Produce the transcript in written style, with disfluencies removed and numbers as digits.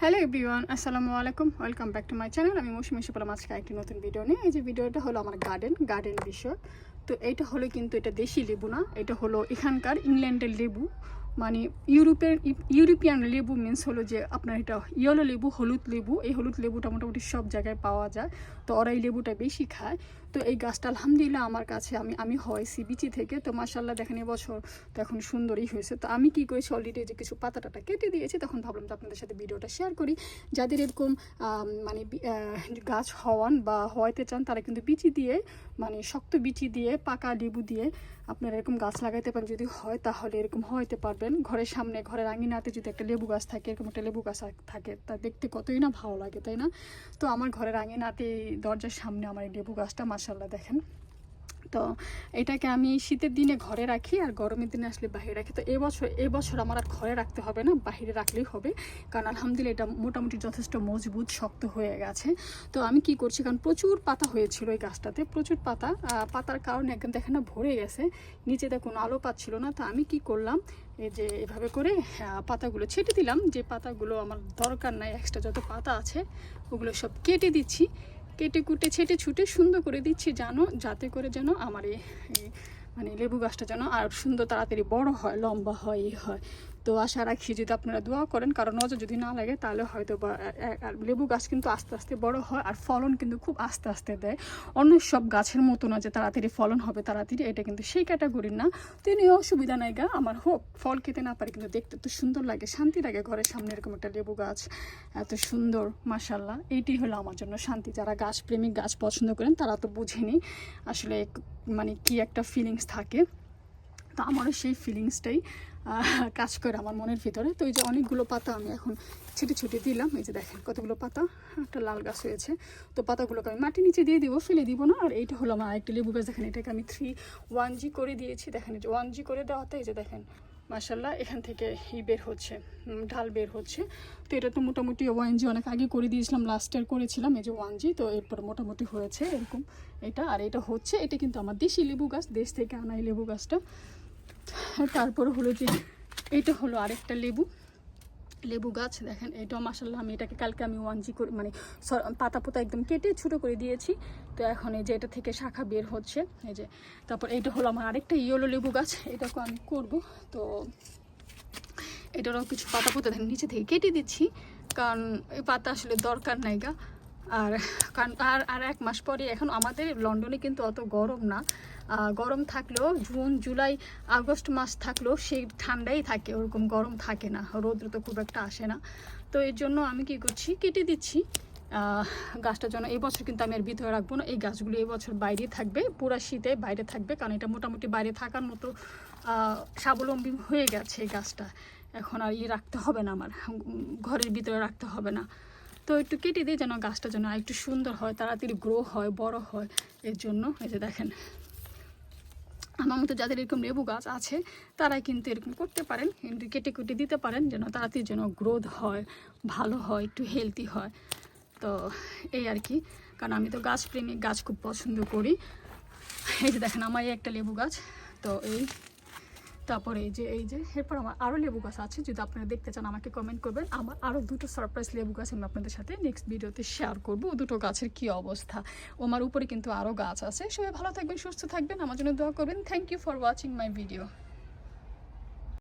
Hello everyone, আসসালামু আলাইকুম। Welcome back to my channel. আমি মৌসুমী সুপলাম আজকে একটি নতুন ভিডিও নিয়ে। এই যে ভিডিওটা হলো আমার গার্ডেন বিষয়। তো এইটা হলো কিন্তু এটা দেশি লেবু না, এটা হলো এখানকার ইংল্যান্ডের লেবু, মানে ইউরোপিয়ান লেবু মিন্স হলো যে আপনার এটা ইয়েলো লেবু, হলুদ লেবু। এই হলুদ লেবুটা মোটামুটি সব জায়গায় পাওয়া যায়, তো ওরা এই লেবুটা বেশি খায়। তো এই গাছটা আলহামদুলিল্লাহ আমার কাছে আমি হয়েছি বিচি থেকে। তো মাশাআল্লাহ দেখেন এবছর তো এখন সুন্দরই হয়েছে। তো আমি কি করেছি, অলরেডি যে কিছু পাতাটা কেটে দিয়েছি, তখন ভাবলাম তো আপনাদের সাথে ভিডিওটা শেয়ার করি। যাদের এরকম মানে গাছ হওয়ান বা হওয়াইতে চান, তারা কিন্তু বিচি দিয়ে, মানে শক্ত বিচি দিয়ে, পাকা লেবু দিয়ে আপনারা এরকম গাছ লাগাইতে পারেন। যদি হয় তাহলে এরকম হইতে পারবেন। ঘরের সামনে, ঘরের আঙিনাতে যদি একটা লেবু গাছ থাকে, এরকম একটা লেবু গাছ থাকে, তা দেখতে কতই না ভালো লাগে, তাই না? তো আমার ঘরের আঙিনাতে, দরজার সামনে আমার এই লেবু গাছটা মাশাআল্লাহ দেখেন। তো এটাকে আমি শীতের দিনে ঘরে রাখি আর গরমের দিনে আসলে বাইরে রাখি। তো এবছর আমার আর ঘরে রাখতে হবে না, বাইরে রাখলেই হবে, কারণ আলহামদুলিল্লাহ এটা মোটামুটি যথেষ্ট মজবুত, শক্ত হয়ে গেছে। তো আমি কি করছি, কারণ প্রচুর পাতা হয়েছিল এই গাছটাতে, প্রচুর পাতার কারণে একদম দেখেন না ভরে গেছে, নিচেতে কোনো আলো পাচ্ছিল না। তো আমি কি করলাম, এই যে এভাবে করে পাতাগুলো ছেটে দিলাম। যে পাতাগুলো আমার দরকার নাই, এক্সট্রা যত পাতা আছে ওগুলো সব কেটে দিচ্ছি, কেটে কুটে ছেটে ছুটে সুন্দর করে দিচ্ছি, জানো, যাতে করে যেন আমার এই মানে লেবু গাছটা যেন আর সুন্দর তাড়াতাড়ি বড় হয়, লম্বা হয়, এই হয়। তো আশা রাখি যদি আপনারা দোয়া করেন, কারণ নজর যদি না লাগে তাহলে হয়তো বা লেবু গাছ কিন্তু আস্তে আস্তে বড় হয়, আর ফলন কিন্তু খুব আস্তে আস্তে দেয়। অন্য সব গাছের মতো না যে তাড়াতাড়ি ফলন হবে তাড়াতাড়ি, এটা কিন্তু সেই ক্যাটাগরির না। তো নিয়ে অসুবিধা নাই গা, আমার হোক, ফল খেতে না পারে কিন্তু দেখতে তো সুন্দর লাগে, শান্তি লাগে। ঘরের সামনে এরকম একটা লেবু গাছ এত সুন্দর, মাশাআল্লাহ, এইটি হলো আমার জন্য শান্তি। যারা গাছ প্রেমিক, গাছ পছন্দ করেন, তারা তো বুঝেনি আসলে মানে কি একটা ফিলিংস থাকে। তো আমারও সেই ফিলিংসটাই কাজ করে আমার মনের ভিতরে। তো এই যে অনেকগুলো পাতা আমি এখন ছেটে ছুটে দিলাম। এই যে দেখেন কতগুলো পাতা, একটা লাল গাছ হয়েছে। তো পাতাগুলোকে আমি মাটির নিচে দিয়ে দিব, ফেলে দিব না। আর এইটা হলো আমার আরেকটা লেবু গাছ, দেখেন এটাকে আমি 1G করে দিয়েছি। দেখেন এই যে 1G করে দেওয়াতে এই যে দেখেন মাশাআল্লাহ এখান থেকে বের হচ্ছে, ঢাল বের হচ্ছে। তো এটা তো মোটামুটি 1G অনেক আগে করে দিয়েছিলাম, লাস্ট ইয়ার করেছিলাম এই যে 1G। তো এরপর মোটামুটি হয়েছে এরকম এটা। আর এটা হচ্ছে, এটা কিন্তু আমার দেশি লেবু গাছ, দেশ থেকে আনা এই লেবু গাছটা। তারপর হলো যে এটা হলো আরেকটা লেবু গাছ, দেখেন এটাও মাশাআল্লাহ। আমি এটাকে কালকে আমি 1G করে, মানে পাতা একদম কেটে ছোটো করে দিয়েছি। তো এখন এই যে এটা থেকে শাখা বের হচ্ছে, এই যে। তারপর এইটা হলো আমার আরেকটা ইয়েলো লেবু গাছ, এটাকেও আমি করব। তো এটারও কিছু পাতা দেখেন নিচে থেকে কেটে দিচ্ছি, কারণ এই পাতা আসলে দরকার নাই গা। আর কারণ আর 1 মাস পরে, এখন আমাদের লন্ডনে কিন্তু অত গরম না, গরম থাকলেও জুন জুলাই আগস্ট মাস থাকলেও সেই ঠান্ডাই থাকে, ওরকম গরম থাকে না, রৌদ্র তো খুব একটা আসে না। তো এর জন্য আমি কি করছি, কেটে দিচ্ছি গাছটার জন্য। এই বছর কিন্তু আমি আর ভিতরে রাখবো না, এই গাছগুলো এই বছর বাইরে থাকবে, পুরা শীতে বাইরে থাকবে, কারণ এটা মোটামুটি বাইরে থাকার মতো স্বাবলম্বী হয়ে গেছে এই গাছটা। এখন আর রাখতে হবে না, আমার ঘরের ভিতরে রাখতে হবে না। তো একটু কেটে দিই যেন গাছটা যেন একটু সুন্দর হয়, তাড়াতাড়ি গ্রো হয়, বড় হয়, এর জন্য। এই যে দেখেন আমার মতো যাদের এরকম লেবু গাছ আছে, তারা কিন্তু এরকম করতে পারেন, কিন্তু কেটে কুটে দিতে পারেন, যেন তাড়াতাড়ি যেন গ্রোথ হয়, ভালো হয়, একটু হেলদি হয়। তো এই আর কি, কারণ আমি তো গাছ প্রেমিক, গাছ খুব পছন্দ করি। এই যে দেখেন আমার এই একটা লেবু গাছ। তো তারপরে এই যে এরপর আমার আরও লেবু গাছ আছে, যদি আপনারা দেখতে চান আমাকে কমেন্ট করবেন। আমার আরও 2টো সারপ্রাইজ লেবু গাছ আমি আপনাদের সাথে নেক্সট ভিডিওতে শেয়ার করবো, 2টো গাছের কী অবস্থা। আমার উপরে কিন্তু আরও গাছ আছে। সবাই ভালো থাকবেন, সুস্থ থাকবেন, আমার জন্য দোয়া করবেন। Thank you for watching my video.